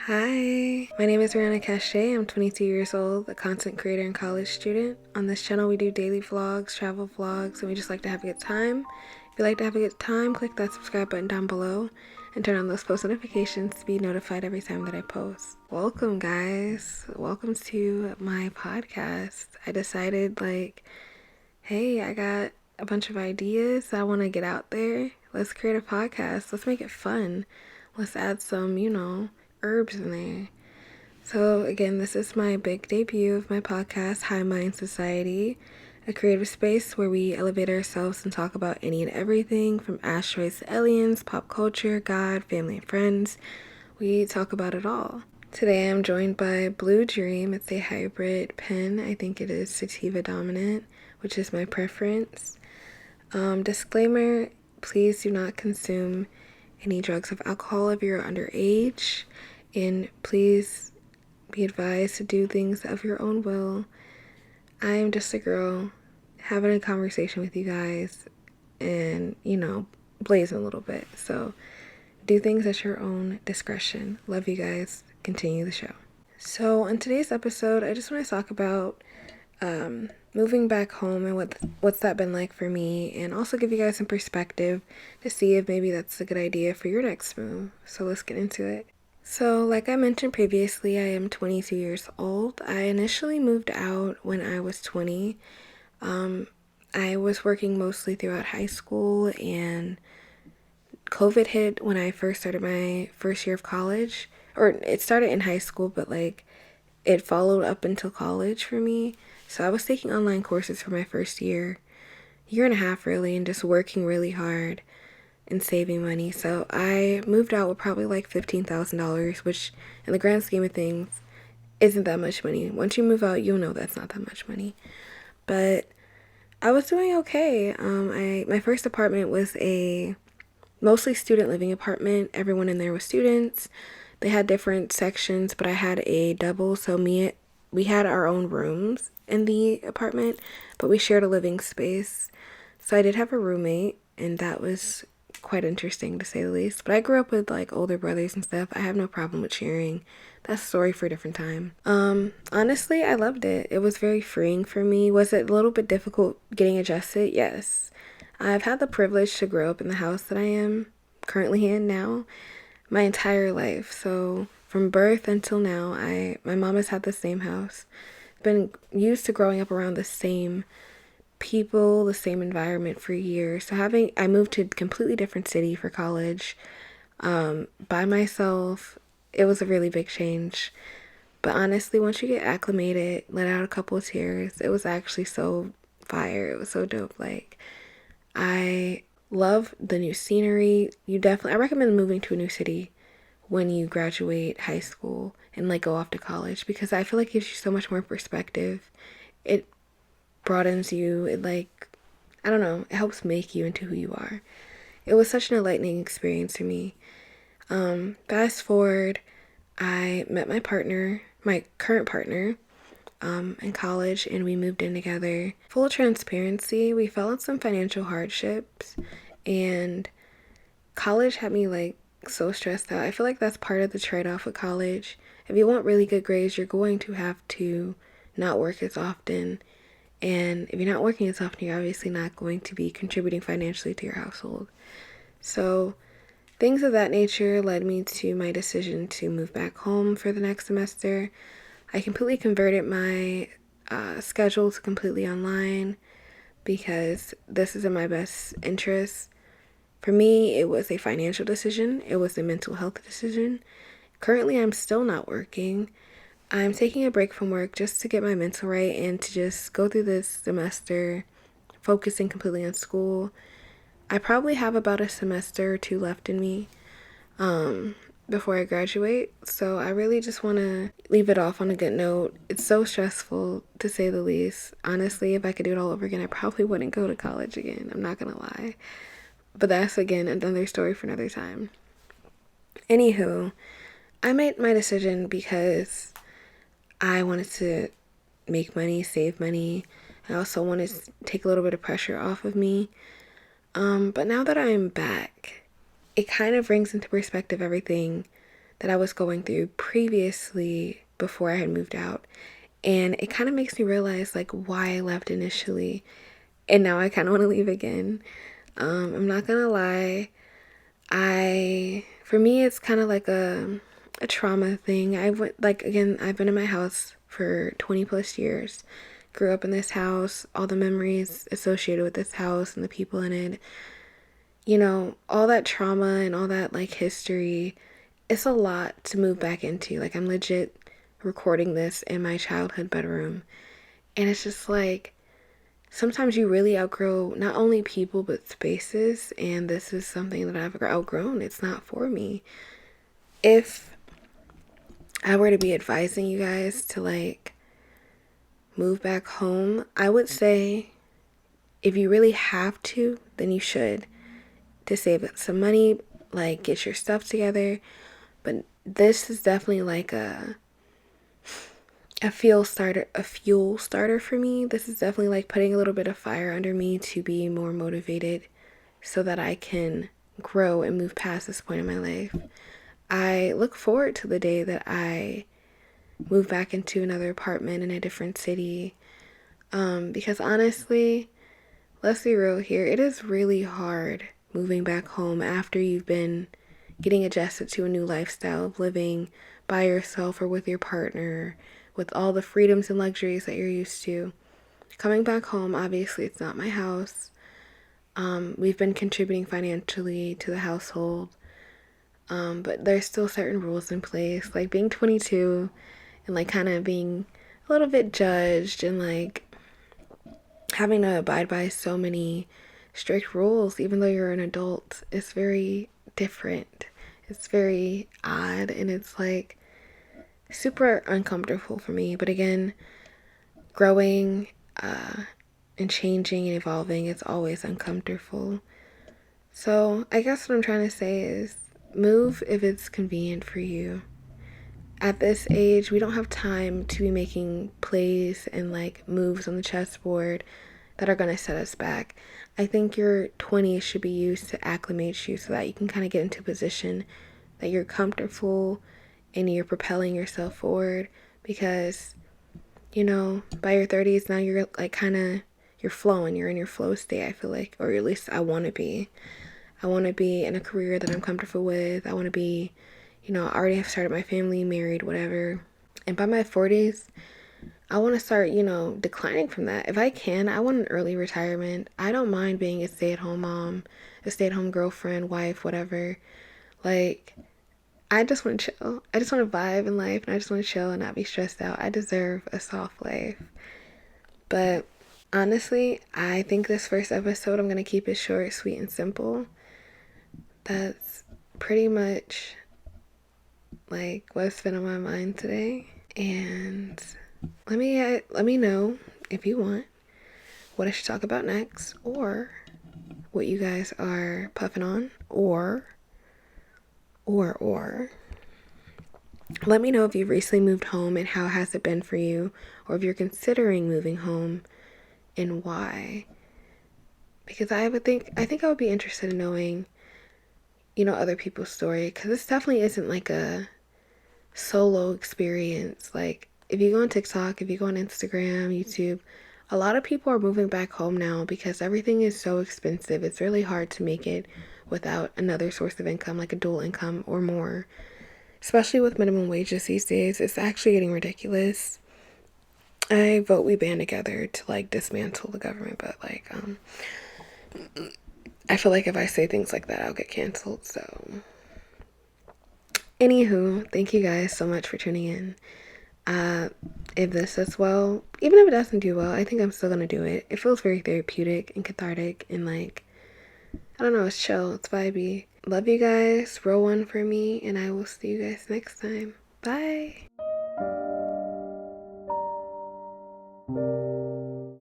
Hi, my name is Rihanna Cachet. I'm 22 years old, a content creator and college student. On this channel, we do daily vlogs, travel vlogs, and we just like to have a good time. If you like to have a good time, click that subscribe button down below and turn on those post notifications to be notified every time that I post. Welcome, guys. Welcome to my podcast. I decided, hey, I got a bunch of ideas I want to get out there. Let's create a podcast. Let's make it fun. Let's add some, herbs in there. So, again, this is my big debut of my podcast, High Mind Society, a creative space where we elevate ourselves and talk about any and everything from asteroids to aliens, pop culture, God, family, and friends. We talk about it all. Today I'm joined by Blue Dream. It's a hybrid pen. I think it is sativa dominant, which is my preference. Disclaimer, please do not consume any drugs of alcohol if you're underage, and please be advised to do things of your own will. I am just a girl having a conversation with you guys and, blazing a little bit. So do things at your own discretion. Love you guys. Continue the show. So on today's episode, I just want to talk about moving back home and what's that been like for me, and also give you guys some perspective to see if maybe that's a good idea for your next move. So let's get into it. So like I mentioned previously, I am 22 years old. I initially moved out when I was 20. I was working mostly throughout high school, and COVID hit when I first started my first year of college. Or it started in high school, but it followed up until college for me. So I was taking online courses for my first year and a half really, and just working really hard and saving money. So I moved out with probably like $15,000, which in the grand scheme of things isn't that much money. Once you move out, you'll know that's not that much money. But I was doing okay. My first apartment was a mostly student living apartment. Everyone in there was students. They had different sections, but I had a double, so we had our own rooms in the apartment, but we shared a living space. So I did have a roommate, and that was quite interesting to say the least. But I grew up with older brothers and stuff. I have no problem with sharing. That's a story for a different time. Honestly, I loved it. It was very freeing for me. Was it a little bit difficult getting adjusted? Yes. I've had the privilege to grow up in the house that I am currently in now my entire life. So from birth until now, my mom has had the same house. Been used to growing up around the same people, the same environment for years. So I moved to a completely different city for college, by myself. It was a really big change. But honestly, once you get acclimated, let out a couple of tears, it was actually so fire. It was so dope. I love the new scenery. I recommend moving to a new city when you graduate high school and go off to college, because I feel like it gives you so much more perspective. It broadens you. I don't know, it helps make you into who you are. It was such an enlightening experience for me. Fast forward, I met my current partner, in college, and we moved in together. Full transparency, we fell on some financial hardships, and college had me so stressed out. I feel like that's part of the trade-off with college. If you want really good grades, you're going to have to not work as often. And if you're not working as often, you're obviously not going to be contributing financially to your household. So things of that nature led me to my decision to move back home for the next semester. I completely converted my schedule to completely online because this is in my best interest. For me, it was a financial decision. It was a mental health decision. Currently, I'm still not working. I'm taking a break from work just to get my mental right and to just go through this semester focusing completely on school. I probably have about a semester or two left in me before I graduate. So I really just want to leave it off on a good note. It's so stressful, to say the least. Honestly, if I could do it all over again, I probably wouldn't go to college again. I'm not going to lie. But that's, again, another story for another time. Anywho, I made my decision because I wanted to make money, save money. I also wanted to take a little bit of pressure off of me. But now that I'm back, it kind of brings into perspective everything that I was going through previously before I had moved out. And it kind of makes me realize like why I left initially. And now I kind of want to leave again. I'm not gonna lie. For me, it's kind of like a trauma thing. I went, like, again, I've been in my house for 20 plus years. Grew up in this house, all the memories associated with this house and the people in it. You know, all that trauma and all that like history, it's a lot to move back into. Like, I'm legit recording this in my childhood bedroom. And it's just like, sometimes you really outgrow not only people but spaces, and this is something that I've outgrown. It's not for me. If I were to be advising you guys to like move back home, I would say if you really have to, then you should, to save some money, like get your stuff together. But this is definitely like a fuel starter for me. This is definitely like putting a little bit of fire under me to be more motivated so that I can grow and move past this point in my life. I look forward to the day that I move back into another apartment in a different city. Because honestly, let's be real here, it is really hard moving back home after you've been getting adjusted to a new lifestyle of living by yourself or with your partner, with all the freedoms and luxuries that you're used to. Coming back home, obviously, it's not my house. We've been contributing financially to the household, but there's still certain rules in place, like being 22 and like kind of being a little bit judged and like having to abide by so many strict rules, even though you're an adult, is very different. It's very odd and it's like super uncomfortable for me. But again, growing and changing and evolving is always uncomfortable. So I guess what I'm trying to say is move if it's convenient for you. At this age, we don't have time to be making plays and like moves on the chessboard that are going to set us back. I think your 20s should be used to acclimate you so that you can kind of get into a position that you're comfortable and you're propelling yourself forward, because you know, by your 30s now you're like kind of you're flowing, you're in your flow state, I feel like, or at least I want to be. I want to be in a career that I'm comfortable with. I want to be, you know, I already have started my family, married, whatever. And by my 40s, I want to start, you know, declining from that. If I can, I want an early retirement. I don't mind being a stay-at-home mom, a stay-at-home girlfriend, wife, whatever. Like, I just want to chill. I just want to vibe in life and I just want to chill and not be stressed out. I deserve a soft life. But honestly, I think this first episode, I'm going to keep it short, sweet, and simple. That's pretty much like what's been on my mind today. And let me know if you want what I should talk about next, or what you guys are puffing on, or let me know if you've recently moved home and how has it been for you, or if you're considering moving home and why. Because I think I would be interested in knowing, you know, other people's story, because this definitely isn't like a solo experience. Like, if you go on TikTok, if you go on Instagram, YouTube, a lot of people are moving back home now because everything is so expensive. It's really hard to make it without another source of income, like a dual income or more. Especially with minimum wages these days, it's actually getting ridiculous. I vote we band together to like dismantle the government, but like I feel like if I say things like that, I'll get canceled. So anywho, thank you guys so much for tuning in. If this does well, even if it doesn't do well, I think I'm still gonna do it. It feels very therapeutic and cathartic and like, I don't know, it's chill, it's vibey. Love you guys, roll one for me, and I will see you guys next time. Bye.